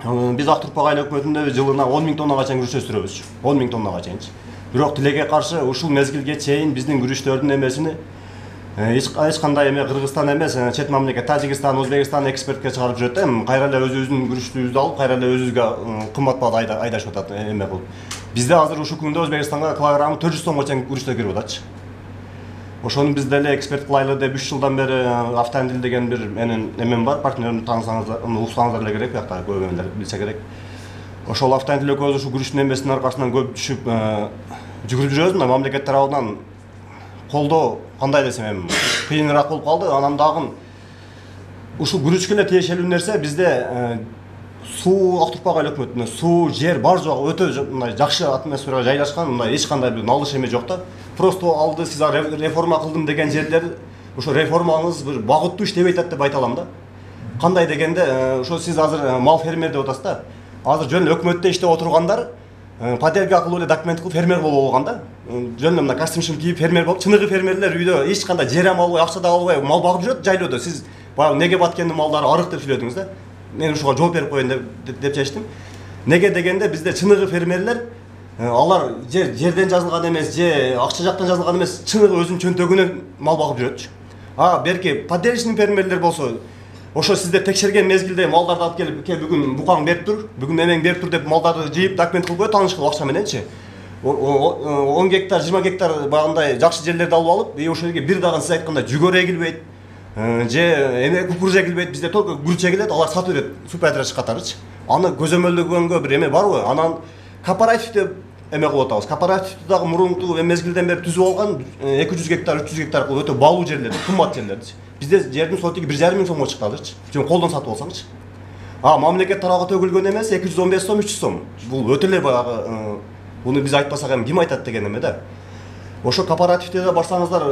Биз Ак Турпак айыл өкмөтүндө жылына 10 000 тоннага чейин күрүч өстүрөбүз. 10 000 тоннага чейинчи. Бирок тилекке каршы ушул мезгилге чейин биздин күрүчтөрдүн эмесини эч кандай эме Кыргызстан эмес, чет мамлекет Тажикстан, Өзбекстан экспортко чыгарып жүрөт да. Кайра эле өзүбүздүн күрүчтүбүздү алып, кайра эле өзүбүзгө кымбат баада айдашып атат эме кылып. Бизде азыр ушул күндө Өзбекстанга килограммы 400 сомго чейин күрүчтөр кирип атат. Ошону биз деле эксперт кылайлы деп 3 жылдан бери Автандил деген бир менин эмем бар, партнерим, таанысаңыздар, уксаңыздар эле керек, биякта көп эмелер билсе керек. Ошол Автандил экөөбүз ушул күрүчтүн эмесинин аркасынан көп түшүп жүгүрүп жүрөбүз. Мына мамлекет тарабынан колдоо кандай десем эми кыйыныраак болуп калды. Анан дагы ушул күрүчкө эле тиешелүү нерсе бизде суу Ак Турпак айыл өкмөтүнө суу, жер бар жогу өтө мындай жакшы атмосферага жайлашкан, мындай эч кандай бир налыш эме жок да. Просто алды сиз реформа кылдым деген жерлер ошо реформаңыз бир багыттуу иштебей атат деп айта алам да. Кандай дегенде ошо сиз азыр мал фермер деп атасыз да. Азыр жөн өкмөттө иштеп отургандар патерге акылуу эле документ кылып фермер болуп алган да. Жөн мына костюм кийип фермер болуп, чыныгы фермерлер үйдө эч кандай жер албай, акча да албай мал багып жүрөт жайлоодо. Сиз баягы неге Баткендин малдары арык деп сүйлөдүңүз да. Мен ушуга жооп берип коеюн деп чечтим. Неге дегенде бизде чыныгы фермерлер алар жерден жазылган эмес, же акча жактан жазылган эмес, чыныгы өзүнүн чөнтөгүнөн мал багып жүрөт. Берки поделочный фермерлер болсо, ошо сиздер текшерген мезгилде малдарды алып келип, бүгүн букаң берип тур, бүгүн мемең берип тур деп малдарды жыйып документ кылып коет, тааныш кылып акча мененчи. 10 гектар, 20 гектар багындай жакшы жерлерди алып алып, ошол жерге бир дагы сиз айткандай жүгөр эгилбейт, же эме кукуруз эгилбейт, бизде только күрүч эгилет, алар сатып берет субподрядчик катарычы. Аны көзөмөлдөгөнгө бир эме барбы? Анан кооператив деп эме кылып атабыз. Кооперативди дагы мурунку мезгилден бери түзүп алган 200 гектар, 300 гектар кылып өтө баалуу жерлер, кымбат жерлер. Бизде жердин сотиги 1,5 миң сомго чыкты азырчы. Жөн колдон сатып алсаңчы. Мамлекет тарабы төгүлгөн эмес 215 сом, 300 сом. Бул өтө эле баягы буну биз айтпасак эми ким айтат деген эме да. Ошо кооперативде да барсаңыздар,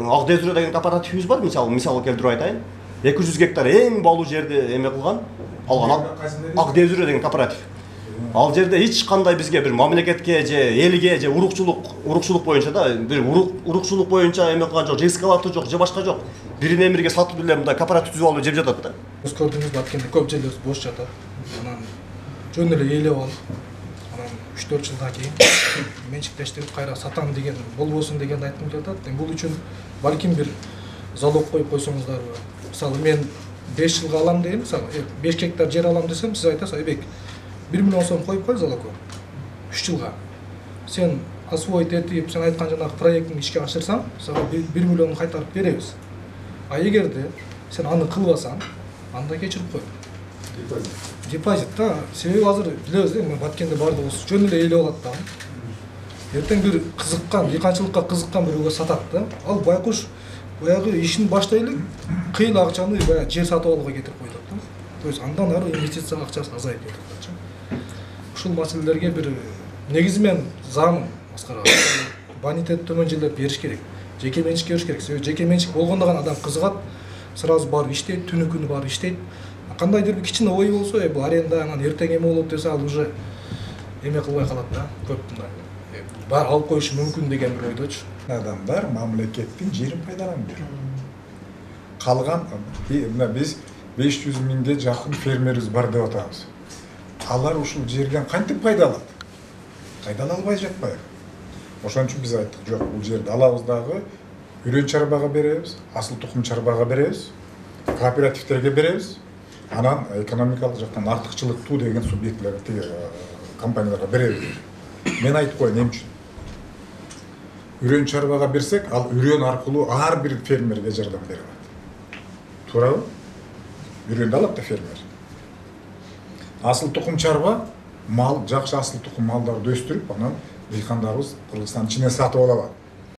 Ак Дезүрө деген кооперативибиз бар, мисалы келтирип айтайын. 200 гектар эң баалуу жерди эме кылган, алган Ак Дезүрө деген кооператив. Ал жерде эч кандай бизге бир мамлекетке же элге же урукчулук боюнча да, бир урукчулук боюнча эме кылган жок, же эскалатор жок, же башка жок. Биринен бирге сатып эле мындай кооператив түзүп алып жеп жатат да. Өз көрдүңүз Баткенде көп жерлер бош жатат. Анан жөн эле ээлеп алып, анан 3-4 жылдан кийин менчиктештирип кайра сатам деген болбосун дегенди айткым келип атат. Бул үчүн балким бир залог коюп койсоңуздарбы. Мисалы мен 5 жылга алам дейм, мисалы 5 гектар жер алам десем, сиз айтасыз, "Айбек, 1 миллион сом коюп кой залогко. 3 жылга. Сен освоить этип, сен айткан жанагы проектин ишке ашырсаң, сага 1 миллионду кайтарып беребиз. А эгерде сен аны кылбасаң, анда кечирип кой." Депозит да, себеби азыр билебиз да, мен Баткенде бардыгы жөн эле ээлеп алат да. Эртең бир кызыккан, дыйканчылыкка кызыккан бирөөгө сатат да. Ал байкуш баягы ишин баштай элек кыйла акчаны баягы жер сатып алууга кетирип коет да. То есть андан ары инвестиция акчасы азайып кетет. Ушул маселелерге бир негизи мен заам Аскар ага. Бонитет төмөн жерлер бериш керек. Жеке менчикке бериш керек. Себеби жеке менчик болгондо гана адам кызыгат, сразу барып иштейт, түнү күнү барып иштейт. Кандайдыр бир кичине ой болсо, бул аренда анан эртең эме болот десе, ал уже эме кылбай калат да. Көп мындай бар алып коюшу мүмкүн деген бир ойдочу. Адамдар мамлекеттин жерин пайдаланып жүр. Калган мына биз 500 миңге жакын фермерибиз бар деп атабыз. Алар ушул жерден кантип пайдаланат? Пайдалана албай жатпайбы? Ошон үчүн биз айттык, жок, бул жерди алабыз дагы үрөн чарбага беребиз, асыл тукум чарбага беребиз, кооперативтерге беребиз. Анан экономикалык жактан артыкчылыктуу деген субъектлерге, компанияларга беребиз. Мен айтып коеюн эмне үчүн? Үрөн чарбага берсек, ал үрөн аркылуу ар бир фермерге жардам бере алат. Туурабы? Үрөндү алат да фермер. Асыл тукум чарба, мал, жакшы асыл тукум малдарды өстүрүп, анан дыйкандарыбыз Кыргызстандын ичинен сатып алат.